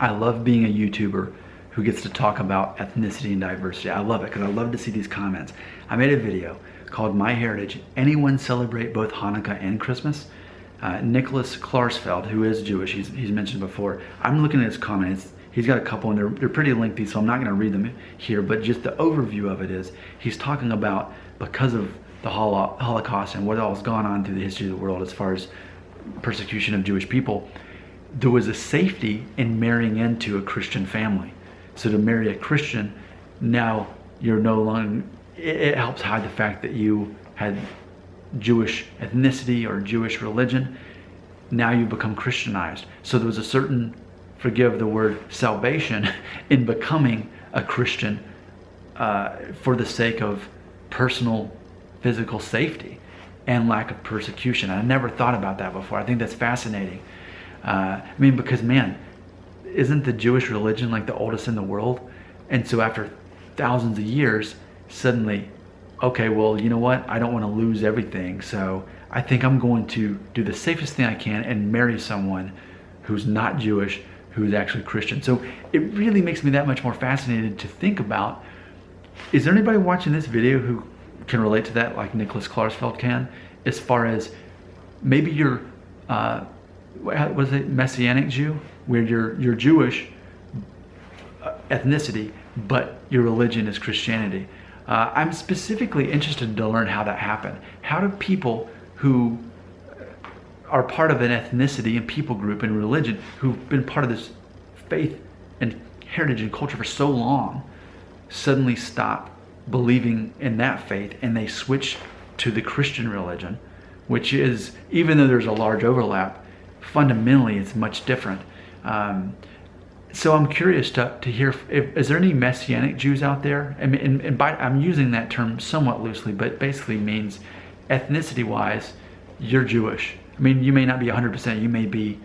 I love being a YouTuber who gets to talk about ethnicity and diversity. I love it because I love to see these comments. I made a video called MyHeritage. Anyone celebrate both Hanukkah and Christmas? Nicholas Klarsfeld, who is Jewish, he's mentioned before. I'm looking at his comments. He's got a couple and they're pretty lengthy, so I'm not gonna read them here, but just the overview of it is, he's talking about because of the Holocaust and what all's gone on through the history of the world as far as persecution of Jewish people, there was a safety in marrying into a Christian family. So to marry a Christian, now you're no longer, it helps hide the fact that you had Jewish ethnicity or Jewish religion. Now you become Christianized. So there was a certain, forgive the word, salvation in becoming a Christian for the sake of personal physical safety and lack of persecution. I never thought about that before. I think that's fascinating. Because man, isn't the Jewish religion like the oldest in the world? And so after thousands of years, suddenly, okay, well, you know what? I don't want to lose everything. So I think I'm going to do the safest thing I can and marry someone who's not Jewish, who's actually Christian. So it really makes me that much more fascinated to think about, is there anybody watching this video who can relate to that like Nicholas Klarsfeld can? As far as maybe you're, was it Messianic Jew? Where you're Jewish ethnicity, but your religion is Christianity. I'm specifically interested to learn how that happened. How do people who are part of an ethnicity and people group and religion, who've been part of this faith and heritage and culture for so long, suddenly stop believing in that faith and they switch to the Christian religion, which is, even though there's a large overlap, fundamentally it's much different. So I'm curious to hear, is there any Messianic Jews out there? And I'm using that term somewhat loosely, but basically means ethnicity-wise, you're Jewish. I mean, you may not be 100%, you may be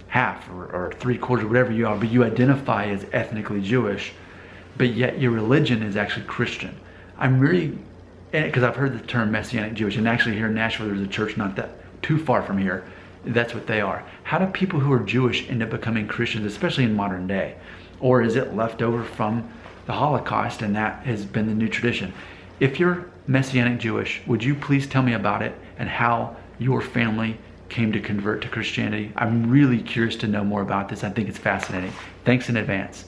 half or 3/4, whatever you are, but you identify as ethnically Jewish, but yet your religion is actually Christian. I'm really, because I've heard the term Messianic Jewish, and actually here in Nashville there's a church not that too far from here. That's what they are. How do people who are Jewish end up becoming Christians, especially in modern day? Or is it left over from the Holocaust and that has been the new tradition? If you're Messianic Jewish, would you please tell me about it and how your family came to convert to Christianity? I'm really curious to know more about this. I think it's fascinating. Thanks in advance.